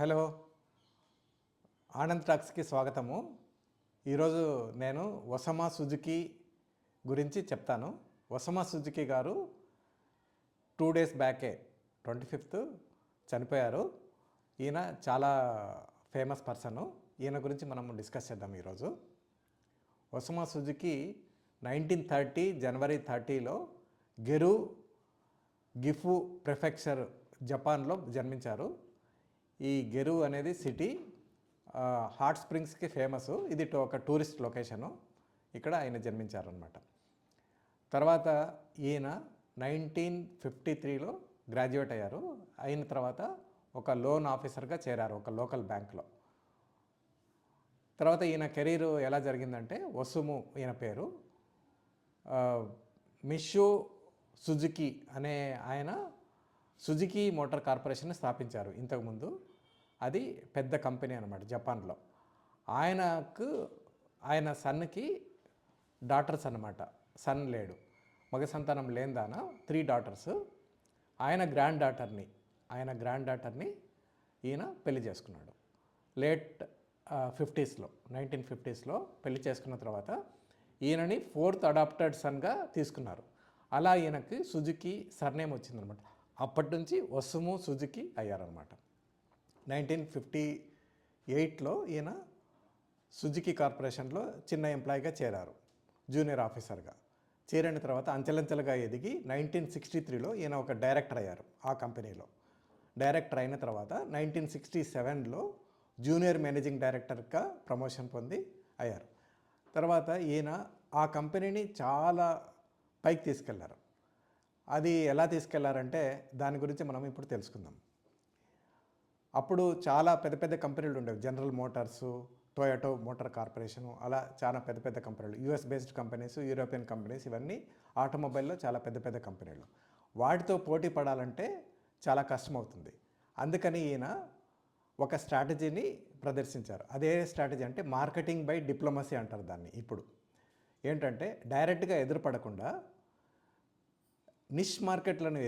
Hello, Anand టాక్స్కి స్వాగతము. ఈరోజు నేను Osama Suzuki గురించి చెప్తాను. ఒసామా సుజుకి గారు 2 days బ్యాకే 25th చనిపోయారు. ఈయన చాలా ఫేమస్ పర్సను. ఈయన గురించి మనం డిస్కస్ చేద్దాం ఈరోజు. ఒసామా సుజుకి 1930 జనవరి 30లో గెరు గిఫు ప్రిఫెక్చర్ జపాన్లో జన్మించారు. ఈ గెరు అనేది సిటీ హాట్ స్ప్రింగ్స్కి ఫేమస్. ఇది ఒక టూరిస్ట్ లొకేషను. ఇక్కడ ఆయన జన్మించారనమాట. తర్వాత ఈయన 1953లో గ్రాడ్యుయేట్ అయ్యారు. అయిన తర్వాత ఒక లోన్ ఆఫీసర్గా చేరారు ఒక లోకల్ బ్యాంక్లో. తర్వాత ఈయన కెరీర్ ఎలా జరిగిందంటే, ఒసుము ఈయన పేరు, మిషో సుజుకి అనే ఆయన సుజుకి మోటార్ కార్పొరేషన్ స్థాపించారు ఇంతకుముందు. అది పెద్ద కంపెనీ అనమాట జపాన్లో. ఆయన సన్కి డాటర్స్ అనమాట. సన్ లేడు, మగ సంతానం లేనిదాన 3 daughters. ఆయన గ్రాండ్ డాటర్ని ఈయన పెళ్లి చేసుకున్నాడు. లేట్ 1950s పెళ్లి చేసుకున్న తర్వాత ఈయనని 4th అడాప్టెడ్ సన్గా తీసుకున్నారు. అలా ఈయనకి సుజుకి సర్నేమ్ వచ్చిందనమాట. అప్పటి నుంచి ఒసుము సుజుకి అయ్యారనమాట. 1958లో ఈయన సుజుకి కార్పొరేషన్లో చిన్న ఎంప్లాయీగా చేరారు, జూనియర్ ఆఫీసర్గా. చేరిన తర్వాత అంచెలంచెలుగా ఎదిగి 1963లో ఈయన ఒక డైరెక్టర్ అయ్యారు ఆ కంపెనీలో. డైరెక్టర్ అయిన తర్వాత 1967లో జూనియర్ మేనేజింగ్ డైరెక్టర్గా ప్రమోషన్ పొంది అయ్యారు. తర్వాత ఈయన ఆ కంపెనీని చాలా పైకి తీసుకెళ్లారు. అది ఎలా తీసుకెళ్లారంటే దాని గురించి మనం ఇప్పుడు తెలుసుకుందాం. అప్పుడు చాలా పెద్ద పెద్ద కంపెనీలు ఉండేవి. General motors, Toyota motor corporation, అలా చాలా పెద్ద పెద్ద కంపెనీలు, US based companies, European companies, ఇవన్నీ ఆటోమొబైల్లో చాలా పెద్ద పెద్ద కంపెనీలు. వాటితో పోటీ పడాలంటే చాలా కష్టమవుతుంది. అందుకని ఈయన ఒక స్ట్రాటజీని ప్రదర్శించారు. అదే స్ట్రాటజీ అంటే మార్కెటింగ్ బై డిప్లొమసీ అంటారు దాన్ని. ఇప్పుడు ఏంటంటే డైరెక్ట్గా ఎదురుపడకుండా నిష్ మార్కెట్లను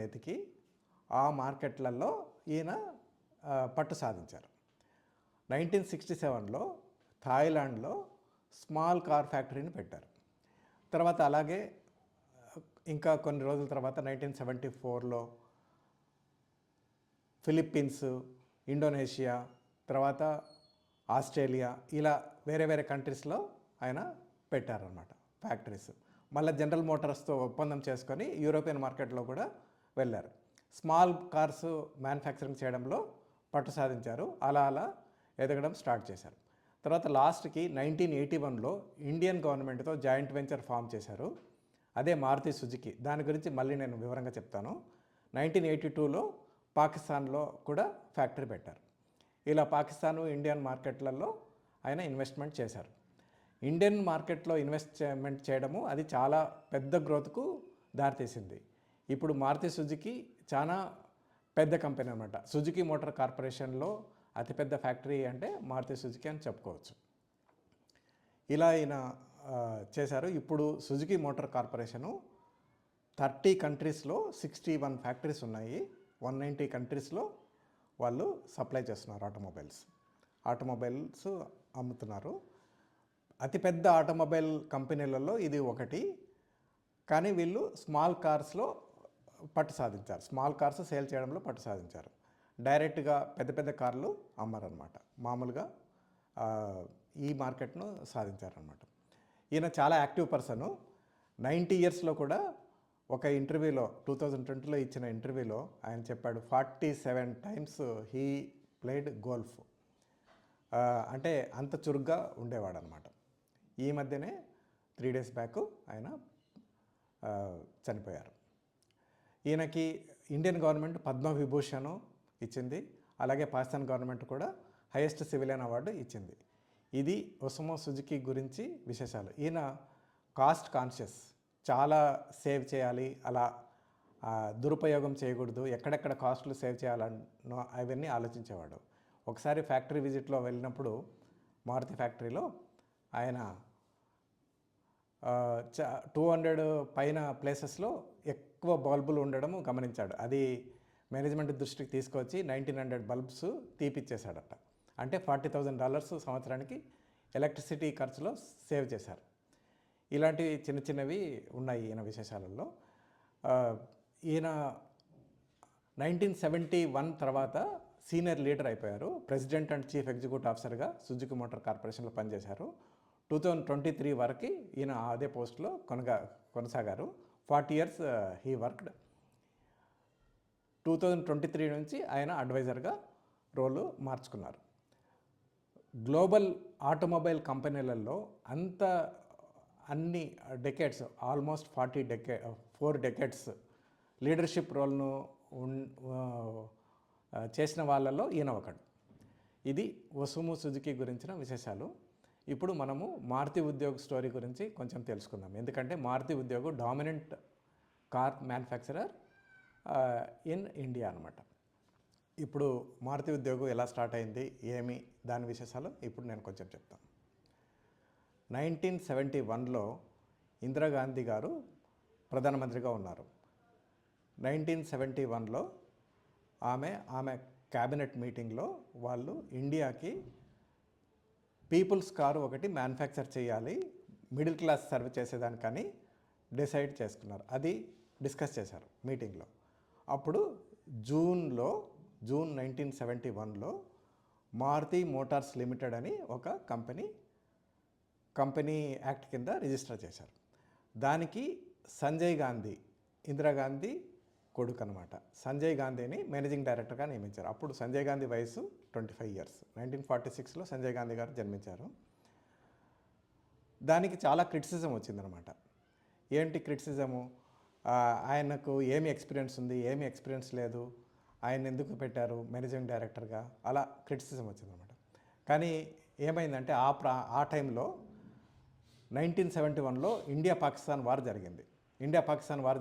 ఎతికి ఆ మార్కెట్లలో ఈయన పట్టు సాధించారు. 1967లో థాయిలాండ్లో స్మాల్ కార్ ఫ్యాక్టరీని పెట్టారు. తర్వాత అలాగే ఇంకా కొన్ని రోజుల తర్వాత 1974లో ఫిలిప్పీన్స్, ఇండోనేషియా, తర్వాత ఆస్ట్రేలియా, ఇలా వేరే వేరే కంట్రీస్లో ఆయన పెట్టారన్నమాట ఫ్యాక్టరీస్. మళ్ళీ జనరల్ మోటార్స్తో ఒప్పందం చేసుకొని యూరోపియన్ మార్కెట్లో కూడా వెళ్ళారు. స్మాల్ కార్స్ మ్యానుఫ్యాక్చరింగ్ చేయడంలో పట్టు సాధించారు. అలా ఎదగడం స్టార్ట్ చేశారు. తర్వాత లాస్ట్కి 1981లో ఇండియన్ గవర్నమెంట్తో జాయింట్ వెంచర్ ఫామ్ చేశారు. అదే మారుతి సుజుకి. దాని గురించి మళ్ళీ నేను వివరంగా చెప్తాను. 1982లో పాకిస్తాన్లో కూడా ఫ్యాక్టరీ పెట్టారు. ఇలా పాకిస్తాను, ఇండియన్ మార్కెట్లలో ఆయన ఇన్వెస్ట్మెంట్ చేశారు. ఇండియన్ మార్కెట్లో ఇన్వెస్ట్మెంట్ చేయడము అది చాలా పెద్ద గ్రోత్కు దారితీసింది. ఇప్పుడు మారుతి సుజుకి చాలా పెద్ద కంపెనీ అనమాట. సుజుకి మోటార్ కార్పొరేషన్లో అతిపెద్ద ఫ్యాక్టరీ అంటే మారుతి సుజుకి అని చెప్పుకోవచ్చు. ఇలా ఈయన చేశారు. ఇప్పుడు సుజుకి మోటార్ కార్పొరేషను 30 కంట్రీస్లో 61 ఫ్యాక్టరీస్ ఉన్నాయి. 190 కంట్రీస్లో వాళ్ళు సప్లై చేస్తున్నారు ఆటోమొబైల్స్ అమ్ముతున్నారు. అతిపెద్ద ఆటోమొబైల్ కంపెనీలలో ఇది ఒకటి. కానీ వీళ్ళు స్మాల్ కార్స్లో పట్టు సాధించారు. స్మాల్ కార్స్ సేల్ చేయడంలో పట్టు సాధించారు. డైరెక్ట్గా పెద్ద పెద్ద కార్లు అమ్మారనమాట. మామూలుగా ఈ మార్కెట్ను సాధించారనమాట. ఈయన చాలా యాక్టివ్ పర్సను. 90 yearsలో కూడా ఒక ఇంటర్వ్యూలో 2020లో ఇచ్చిన ఇంటర్వ్యూలో ఆయన చెప్పాడు 47 times హీ ప్లేడ్ గోల్ఫ్. అంటే అంత చురుగ్గా ఉండేవాడు అనమాట. ఈ మధ్యనే 3 days బ్యాక్ ఆయన చనిపోయారు. ఈయనకి ఇండియన్ గవర్నమెంట్ పద్మవిభూషణ్ ఇచ్చింది. అలాగే పాకిస్తాన్ గవర్నమెంట్ కూడా హైయెస్ట్ సివిలియన్ అవార్డు ఇచ్చింది. ఇది ఒసామా సుజుకి గురించి విశేషాలు. ఈయన కాస్ట్ కాన్షియస్, చాలా సేవ్ చేయాలి, అలా దురుపయోగం చేయకూడదు, ఎక్కడెక్కడ కాస్ట్లు సేవ్ చేయాలన్నో అవన్నీ ఆలోచించేవాడు. ఒకసారి ఫ్యాక్టరీ విజిట్లో వెళ్ళినప్పుడు మారుతి ఫ్యాక్టరీలో ఆయన 200 పైన ప్లేసెస్లో ఎక్కువ బల్బులు ఉండడం గమనించాడు. అది మేనేజ్మెంట్ దృష్టికి తీసుకొచ్చి 1900 బల్బ్స్ తీపిచ్చేశాడట. అంటే $40,000 సంవత్సరానికి ఎలక్ట్రిసిటీ ఖర్చులో సేవ్ చేశారు. ఇలాంటివి చిన్న చిన్నవి ఉన్నాయి ఈయన విశేషాలలో. ఈయన 1971 తర్వాత సీనియర్ లీడర్ అయిపోయారు. ప్రెసిడెంట్ అండ్ చీఫ్ ఎగ్జిక్యూటివ్ ఆఫీసర్గా సుజుకి మోటార్ కార్పొరేషన్లో పనిచేశారు. 2023 వరకు ఈయన అదే పోస్ట్లో కొనసాగారు. 40 years హీ వర్క్డ్. 2023 నుంచి ఆయన అడ్వైజర్గా రోలు మార్చుకున్నారు. గ్లోబల్ ఆటోమొబైల్ కంపెనీలలో అన్ని డెకేడ్స్, ఆల్మోస్ట్ 4 డెకేడ్స్ లీడర్షిప్ రోల్ను చేసిన వాళ్ళలో ఈయన ఒకడు. ఇది ఒసుము సుజుకి గురించిన విశేషాలు. ఇప్పుడు మనము మారుతి ఉద్యోగ్ స్టోరీ గురించి కొంచెం తెలుసుకుందాం. ఎందుకంటే Maruti Udyog dominant car manufacturer in India అనమాట. ఇప్పుడు మారుతి ఉద్యోగ్ ఎలా స్టార్ట్ అయింది, ఏమి దాని విశేషాలు ఇప్పుడు నేను కొంచెం చెప్తాను. 1971లో ఇందిరాగాంధీ గారు ప్రధానమంత్రిగా ఉన్నారు. 1971లో ఆమె క్యాబినెట్ మీటింగ్లో వాళ్ళు ఇండియాకి పీపుల్స్ కారు ఒకటి మ్యానుఫ్యాక్చర్ చేయాలి, మిడిల్ క్లాస్ సర్వ్ చేసేదానికని డిసైడ్ చేసుకున్నారు. అది డిస్కస్ చేశారు మీటింగ్లో. అప్పుడు జూన్ 1971లో మారుతి మోటార్స్ లిమిటెడ్ అని ఒక కంపెనీ యాక్ట్ కింద రిజిస్టర్ చేశారు. దానికి సంజయ్ గాంధీ, ఇందిరాగాంధీ కొడుకు అనమాట, సంజయ్ గాంధీని మేనేజింగ్ డైరెక్టర్గా నియమించారు. అప్పుడు సంజయ్ గాంధీ వయసు 25 years. 1946లో సంజయ్ గాంధీ గారు జన్మించారు. దానికి చాలా క్రిటిసిజం వచ్చిందనమాట. ఏంటి క్రిటిసిజము? ఆయనకు ఏమి ఎక్స్పీరియన్స్ ఉంది, ఏమి ఎక్స్పీరియన్స్ లేదు, ఆయన ఎందుకు పెట్టారు మేనేజింగ్ డైరెక్టర్గా, అలా క్రిటిసిజం వచ్చిందనమాట. కానీ ఏమైందంటే ఆ టైంలో 1971లో ఇండియా పాకిస్తాన్ వార్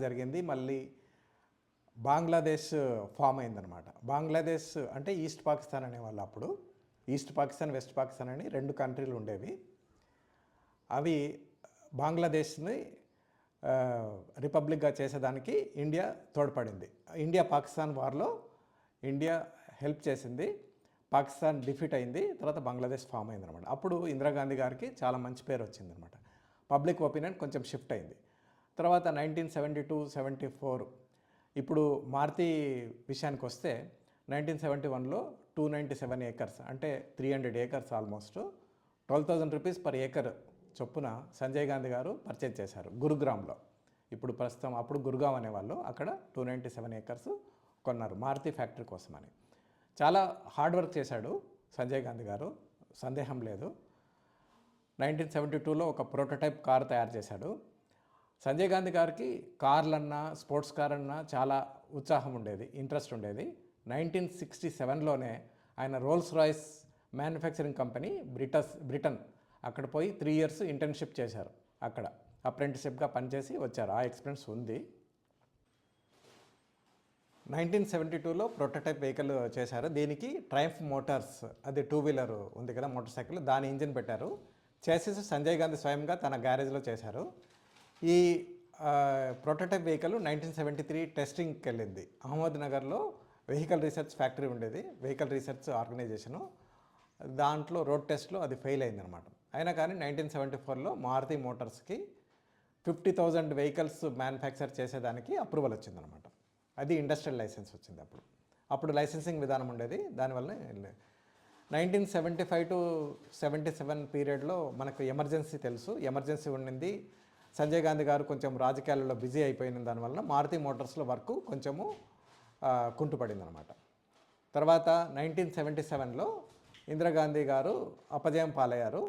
జరిగింది. మళ్ళీ బంగ్లాదేశ్ ఫామ్ అయిందనమాట. బంగ్లాదేశ్ అంటే ఈస్ట్ పాకిస్తాన్ అనేవాళ్ళు. అప్పుడు ఈస్ట్ పాకిస్తాన్, వెస్ట్ పాకిస్తాన్ అని 2 కంట్రీలు ఉండేవి. అవి బంగ్లాదేశ్ని రిపబ్లిక్గా చేసేదానికి ఇండియా తోడ్పడింది. ఇండియా పాకిస్తాన్ వార్లో ఇండియా హెల్ప్ చేసింది. పాకిస్తాన్ డిఫీట్ అయింది. తర్వాత బంగ్లాదేశ్ ఫామ్ అయిందనమాట. అప్పుడు ఇందిరాగాంధీ గారికి చాలా మంచి పేరు వచ్చిందనమాట. పబ్లిక్ ఒపీనియన్ కొంచెం షిఫ్ట్ అయింది. తర్వాత 1972-74 ఇప్పుడు మారుతి విషయానికి వస్తే 1971లో 297 acres అంటే 300 acres almost 12,000 rupees per acre చొప్పున సంజయ్ గాంధీ గారు పర్చేజ్ చేశారు గురుగ్రామ్లో. ఇప్పుడు ప్రస్తుతం, అప్పుడు గురుగాం అనేవాళ్ళు, అక్కడ 297 acres కొన్నారు మారుతి ఫ్యాక్టరీ కోసమని. చాలా హార్డ్ వర్క్ చేశాడు సంజయ్ గాంధీ గారు, సందేహం లేదు. 1972లో ఒక ప్రోటోటైప్ కార్ తయారు చేశాడు. సంజయ్ గాంధీ గారికి కార్లన్నా, స్పోర్ట్స్ కార్ అన్నా చాలా ఉత్సాహం ఉండేది, ఇంట్రెస్ట్ ఉండేది. 1967లోనే ఆయన Rolls Royce manufacturing company Britain అక్కడ పోయి 3 years ఇంటర్న్షిప్ చేశారు. అక్కడ అప్రెంటిస్షిప్గా పనిచేసి వచ్చారు. ఆ ఎక్స్పీరియన్స్ ఉంది. 1972లో ప్రోటోటైప్ వెహికల్ చేశారు. దీనికి ట్రయంఫ్ మోటార్స్, అది 2-wheeler ఉంది కదా మోటార్ సైకిల్, దాని ఇంజిన్ పెట్టారు. చేసేసి సంజయ్ గాంధీ స్వయంగా తన గ్యారేజ్లో చేశారు. ఈ ప్రోటోటైప్ వెహికల్ 1973 టెస్టింగ్కి వెళ్ళింది. అహ్మద్నగర్లో వెహికల్ రీసెర్చ్ ఫ్యాక్టరీ ఉండేది, వెహికల్ రీసెర్చ్ ఆర్గనైజేషను. దాంట్లో రోడ్ టెస్ట్లో అది ఫెయిల్ అయిందనమాట. అయినా కానీ 1974లో మారుతి మోటార్స్కి 50,000 vehicles మ్యానుఫ్యాక్చర్ చేసేదానికి అప్రూవల్ వచ్చిందనమాట. అది ఇండస్ట్రియల్ లైసెన్స్ వచ్చింది. అప్పుడు లైసెన్సింగ్ విధానం ఉండేది. దానివల్ల 1975-77 పీరియడ్లో మనకు ఎమర్జెన్సీ తెలుసు, ఎమర్జెన్సీ ఉండింది. సంజయ్ గాంధీ గారు కొంచెం రాజకీయాలలో బిజీ అయిపోయిన దానివల్ల మారుతి మోటార్స్లో వర్క్ కొంచెము కుంటుపడింది అనమాట. తర్వాత 1977లో ఇందిరాగాంధీ గారు అపజయం పాలయ్యారు.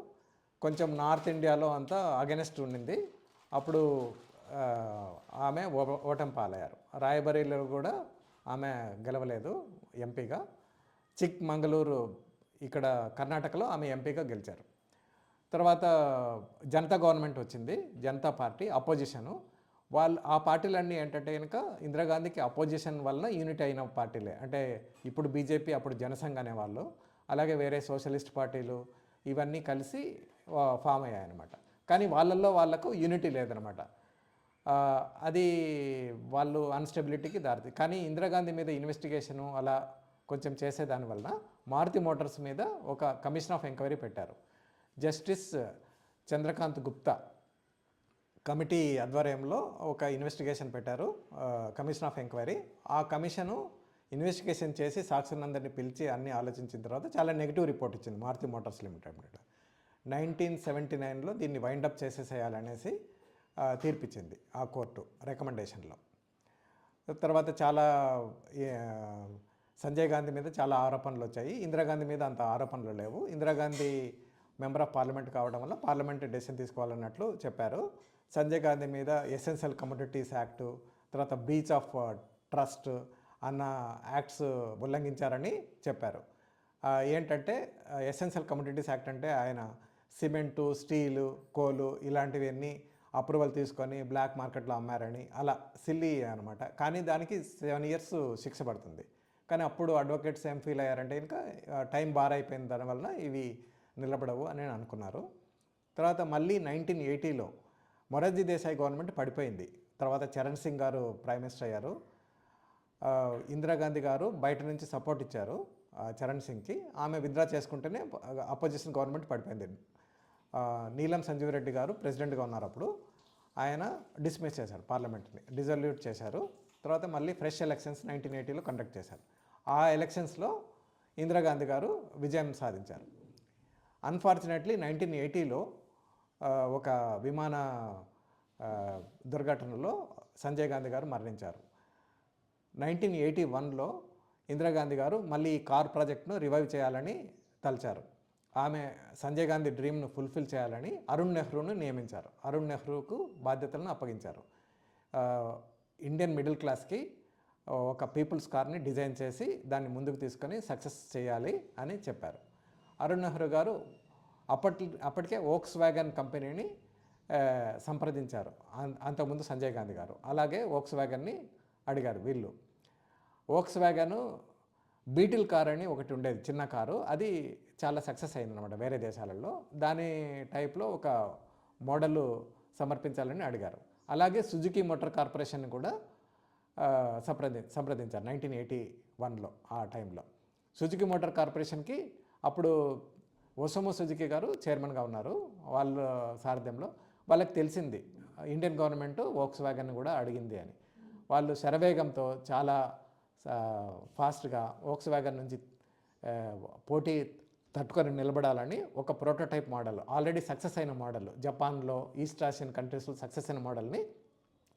కొంచెం నార్త్ ఇండియాలో అంతా అగెనెస్ట్ ఉండింది. అప్పుడు ఆమె ఓటమి పాలయ్యారు. రాయబరేలీలో కూడా ఆమె గెలవలేదు ఎంపీగా. చిక్ మంగళూరు ఇక్కడ కర్ణాటకలో ఆమె ఎంపీగా గెలిచారు. తర్వాత జనతా గవర్నమెంట్ వచ్చింది, జనతా పార్టీ అపోజిషను. ఆ పార్టీలన్నీ ఏంటంటే కనుక ఇందిరాగాంధీకి అపోజిషన్ వలన యూనిట్ అయిన పార్టీలే. అంటే ఇప్పుడు బీజేపీ, అప్పుడు జనసంఘ్ అనేవాళ్ళు, అలాగే వేరే సోషలిస్ట్ పార్టీలు ఇవన్నీ కలిసి ఫామ్ అయ్యాయన్నమాట. కానీ వాళ్ళల్లో వాళ్ళకు యూనిటీ లేదనమాట. అది వాళ్ళు అన్స్టెబిలిటీకి దారిది. కానీ ఇందిరాగాంధీ మీద ఇన్వెస్టిగేషను అలా కొంచెం చేసేదాని వలన మారుతి మోటార్స్ మీద ఒక కమిషన్ ఆఫ్ ఎంక్వైరీ పెట్టారు. జస్టిస్ చంద్రకాంత్ గుప్తా కమిటీ ఆధ్వర్యంలో ఒక ఇన్వెస్టిగేషన్ పెట్టారు, కమిషన్ ఆఫ్ ఎంక్వైరీ. ఆ కమిషను ఇన్వెస్టిగేషన్ చేసి సాక్షులందరినీ పిలిచి అన్నీ ఆలోచించిన తర్వాత చాలా నెగిటివ్ రిపోర్ట్ ఇచ్చింది మారుతి మోటార్స్ లిమిటెడ్ మీద. 1979లో దీన్ని వైండప్ చేసేసేయాలనేసి తీర్పిచ్చింది ఆ కోర్టు రికమెండేషన్లో. తర్వాత చాలా సంజయ్ గాంధీ మీద చాలా ఆరోపణలు వచ్చాయి. ఇందిరాగాంధీ మీద అంత ఆరోపణలు లేవు. ఇందిరాగాంధీ మెంబర్ ఆఫ్ పార్లమెంట్ కావడం వల్ల పార్లమెంట్ డెసిషన్ తీసుకోవాలన్నట్లు చెప్పారు. సంజయ్ గాంధీ మీద ఎసెన్షియల్ కమోడిటీస్ యాక్టు, తర్వాత బ్రీచ్ ఆఫ్ ట్రస్ట్ అన్న యాక్ట్స్ ఉల్లంఘించారని చెప్పారు. ఏంటంటే ఎసెన్షియల్ కమోడిటీస్ యాక్ట్ అంటే ఆయన సిమెంటు, స్టీలు, కోలు ఇలాంటివన్నీ అప్రూవల్ తీసుకొని బ్లాక్ మార్కెట్లో అమ్మారని, అలా సిల్లీ అనమాట. కానీ దానికి 7 years శిక్ష పడుతుంది. కానీ అప్పుడు అడ్వకేట్స్ ఏం ఫీల్ అయ్యారంటే ఇంకా టైం బార్ అయిపోయిన దానివల్ల ఇవి నిలబడవు అని అనుకున్నారు. తర్వాత మళ్ళీ 1980లో మొరార్జీ దేశాయ్ గవర్నమెంట్ పడిపోయింది. తర్వాత చరణ్ సింగ్ గారు ప్రైమ్ మినిస్టర్ అయ్యారు. ఇందిరాగాంధీ గారు బయట నుంచి సపోర్ట్ ఇచ్చారు చరణ్ సింగ్కి. ఆమె విత్డ్రా చేసుకుంటేనే అపోజిషన్ గవర్నమెంట్ పడిపోయింది. నీలం సంజీవ్ రెడ్డి గారు ప్రెసిడెంట్గా ఉన్నారు అప్పుడు. ఆయన డిస్మిస్ చేశారు, పార్లమెంట్ని డిజల్యూట్ చేశారు. తర్వాత మళ్ళీ ఫ్రెష్ ఎలక్షన్స్ 1980లో కండక్ట్ చేశారు. ఆ ఎలక్షన్స్లో ఇందిరాగాంధీ గారు విజయం సాధించారు. అన్ఫార్చునేట్లీ 1980లో ఒక విమాన దుర్ఘటనలో సంజయ్ గాంధీ గారు మరణించారు. 1981లో ఇందిరాగాంధీ గారు మళ్ళీ ఈ కార్ ప్రాజెక్ట్ను రివైవ్ చేయాలని తలచారు. ఆమె సంజయ్ గాంధీ డ్రీమ్ను ఫుల్ఫిల్ చేయాలని అరుణ్ నెహ్రూను నియమించారు. అరుణ్ నెహ్రూకు బాధ్యతలను అప్పగించారు. ఇండియన్ మిడిల్ క్లాస్కి ఒక పీపుల్స్ కార్ని డిజైన్ చేసి దాన్ని ముందుకు తీసుకొని సక్సెస్ చేయాలి అని చెప్పారు. అరుణ్ నెహ్రూ గారు అప్పటికే వోక్స్ వ్యాగన్ కంపెనీని సంప్రదించారు అంతకుముందు సంజయ్ గాంధీ గారు. అలాగే వోక్స్ వ్యాగన్ని అడిగారు వీళ్ళు. వోక్స్ వ్యాగన్ బీటిల్ కార్ అని ఒకటి ఉండేది, చిన్న కారు. అది చాలా సక్సెస్ అయిందనమాట వేరే దేశాలలో. దాని టైప్లో ఒక మోడల్ సమర్పించాలని అడిగారు. అలాగే సుజుకి మోటార్ కార్పొరేషన్ కూడా సంప్రదించారు 1981లో. ఆ టైంలో సుజుకి మోటార్ కార్పొరేషన్కి అప్పుడు ఒసము సుజుకి గారు చైర్మన్గా ఉన్నారు. వాళ్ళ సారథ్యంలో వాళ్ళకి తెలిసింది ఇండియన్ గవర్నమెంట్ వోక్స్ వ్యాగన్ కూడా అడిగింది అని. వాళ్ళు శరవేగంతో చాలా ఫాస్ట్గా వోక్స్ వ్యాగన్ నుంచి పోటీ తట్టుకొని నిలబడాలని ఒక ప్రోటోటైప్ మోడల్, ఆల్రెడీ సక్సెస్ అయిన మోడల్, జపాన్లో, ఈస్ట్ ఆసియన్ కంట్రీస్లో సక్సెస్ అయిన మోడల్ని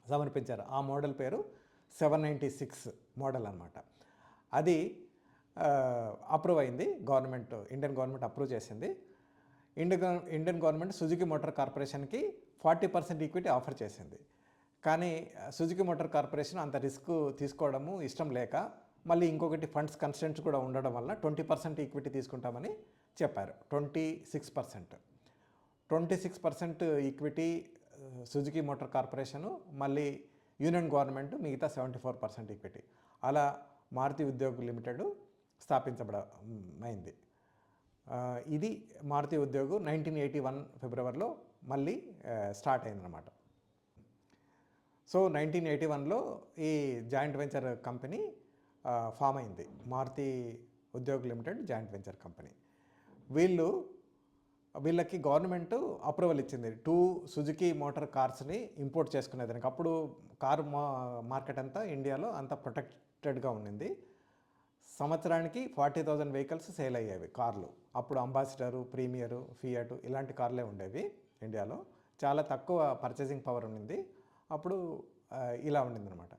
సమర్పించారు. ఆ మోడల్ పేరు 796 మోడల్ అనమాట. అది అప్రూవ్ అయింది, ఇండియన్ గవర్నమెంట్ అప్రూవ్ చేసింది. ఇండియన్ గవర్నమెంట్ సుజుకి మోటార్ కార్పొరేషన్కి 40% ఈక్విటీ ఆఫర్ చేసింది. కానీ సుజుకి మోటార్ కార్పొరేషన్ అంత రిస్క్ తీసుకోవడము ఇష్టం లేక, మళ్ళీ ఇంకొకటి ఫండ్స్ కన్స్టెంట్స్ కూడా ఉండడం వల్ల 20% ఈక్విటీ తీసుకుంటామని చెప్పారు. 26% ఈక్విటీ సుజుకి మోటార్ కార్పొరేషను, మళ్ళీ యూనియన్ గవర్నమెంట్ మిగతా 74% ఈక్విటీ. అలా మారుతి ఉద్యోగ్ లిమిటెడ్ స్థాపించబడమైంది. ఇది మారుతి ఉద్యోగ్ 1981 ఫిబ్రవరిలో మళ్ళీ స్టార్ట్ అయిందన్నమాట. సో 1981లో ఈ జాయింట్ వెంచర్ కంపెనీ ఫామ్ అయింది, Maruti Udyog limited joint venture company. వీళ్ళకి గవర్నమెంట్ అప్రూవల్ ఇచ్చింది 2 సుజుకి మోటార్ కార్స్ని ఇంపోర్ట్ చేసుకునేదానికి. అప్పుడు కారు మార్కెట్ అంతా ఇండియాలో అంతా ప్రొటెక్టెడ్గా ఉండింది. సంవత్సరానికి 40,000 వెహికల్స్ సేల్ అయ్యేవి కార్లు. అప్పుడు అంబాసిడరు, ప్రీమియరు, ఫియట్ ఇలాంటి కార్లే ఉండేవి ఇండియాలో. చాలా తక్కువ పర్చేసింగ్ పవర్ ఉండింది అప్పుడు. ఇలా ఉండిందనమాట.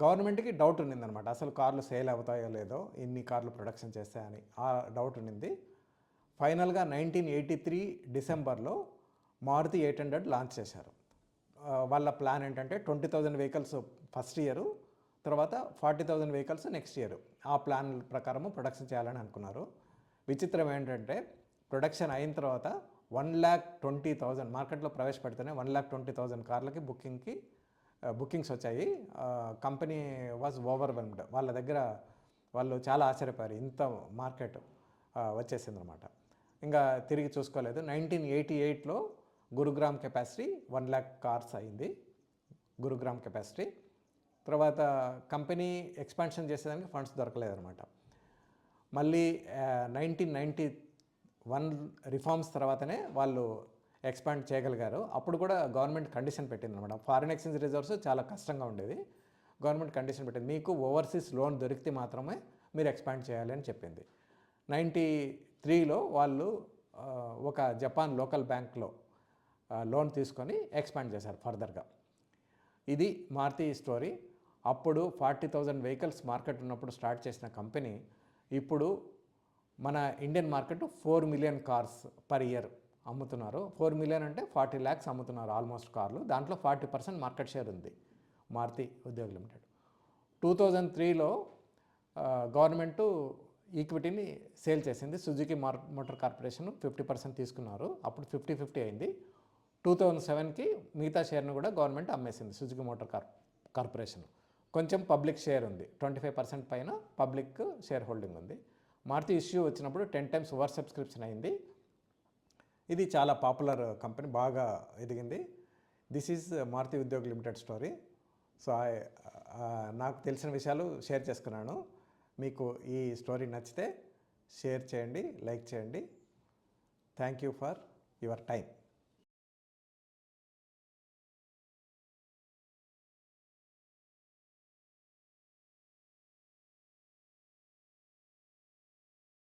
గవర్నమెంట్కి డౌట్ ఉండిందనమాట, అసలు కార్లు సేల్ అవుతాయో లేదో, ఇన్ని కార్లు ప్రొడక్షన్ చేస్తాయని ఆ డౌట్ ఉండింది. ఫైనల్గా 1983 డిసెంబర్లో మారుతి 800 లాంచ్ చేశారు. వాళ్ళ ప్లాన్ ఏంటంటే 20,000 వెహికల్స్ ఫస్ట్ ఇయరు, తర్వాత 40,000 వెహికల్స్ నెక్స్ట్ ఇయర్. ఆ ప్లాన్ ప్రకారము ప్రొడక్షన్ చేయాలని అనుకున్నారు. విచిత్రం ఏంటంటే ప్రొడక్షన్ అయిన తర్వాత 1,20,000 మార్కెట్లో ప్రవేశపెడితేనే 1,20,000 కార్లకి బుకింగ్స్ వచ్చాయి. Company was overwhelmed. వాళ్ళు చాలా ఆశ్చర్యపోయారు, ఇంత మార్కెట్ వచ్చేసిందనమాట. ఇంకా తిరిగి చూసుకోలేదు. 1988లో గురుగ్రామ్ కెపాసిటీ 1,00,000 కార్స్ అయింది. గురుగ్రామ్ కెపాసిటీ. తర్వాత కంపెనీ ఎక్స్పాన్షన్ చేసేదానికి ఫండ్స్ దొరకలేదన్నమాట. మళ్ళీ 1991 రిఫార్మ్స్ తర్వాతనే వాళ్ళు ఎక్స్పాండ్ చేయగలిగారు. అప్పుడు కూడా గవర్నమెంట్ కండిషన్ పెట్టింది అనమాట. ఫారిన్ ఎక్స్చేంజ్ రిజర్వ్స్ చాలా కష్టంగా ఉండేది. గవర్నమెంట్ కండిషన్ పెట్టింది, మీకు ఓవర్సీస్ లోన్ దొరికితే మాత్రమే మీరు ఎక్స్పాండ్ చేయాలి అని చెప్పింది. 93లో వాళ్ళు ఒక జపాన్ లోకల్ బ్యాంక్లో లోన్ తీసుకొని ఎక్స్పాండ్ చేశారు ఫర్దర్గా. ఇది మారుతి స్టోరీ. అప్పుడు 40,000 వెహికల్స్ మార్కెట్ ఉన్నప్పుడు స్టార్ట్ చేసిన కంపెనీ ఇప్పుడు మన Indian market 4 million cars per year అమ్ముతున్నారు. 4 మిలియన్ అంటే 40 lakhs అమ్ముతున్నారు ఆల్మోస్ట్ కార్లు. దాంట్లో 40% మార్కెట్ షేర్ ఉంది మారుతి ఉద్యోగ్ లిమిటెడ్. 2003లో గవర్నమెంటు ఈక్విటీని సేల్ చేసింది. సుజుకి మోటార్ కార్పొరేషన్ 50% తీసుకున్నారు. అప్పుడు 50-50 అయింది. 2007కి మిగతా షేర్ను కూడా గవర్నమెంట్ అమ్మేసింది. సుజుకి మోటార్ కార్పొరేషన్ కొంచెం పబ్లిక్ షేర్ ఉంది, 25% పైన పబ్లిక్ షేర్ హోల్డింగ్ ఉంది. మారుతి ఇష్యూ వచ్చినప్పుడు 10 times ఓవర్ సబ్స్క్రిప్షన్ అయింది. ఇది చాలా పాపులర్ కంపెనీ, బాగా ఎదిగింది. This is Maruti Udyog limited story. So నాకు తెలిసిన విషయాలు షేర్ చేసుకున్నాను. మీకు ఈ స్టోరీ నచ్చితే షేర్ చేయండి, లైక్ చేయండి. Thank you for your time.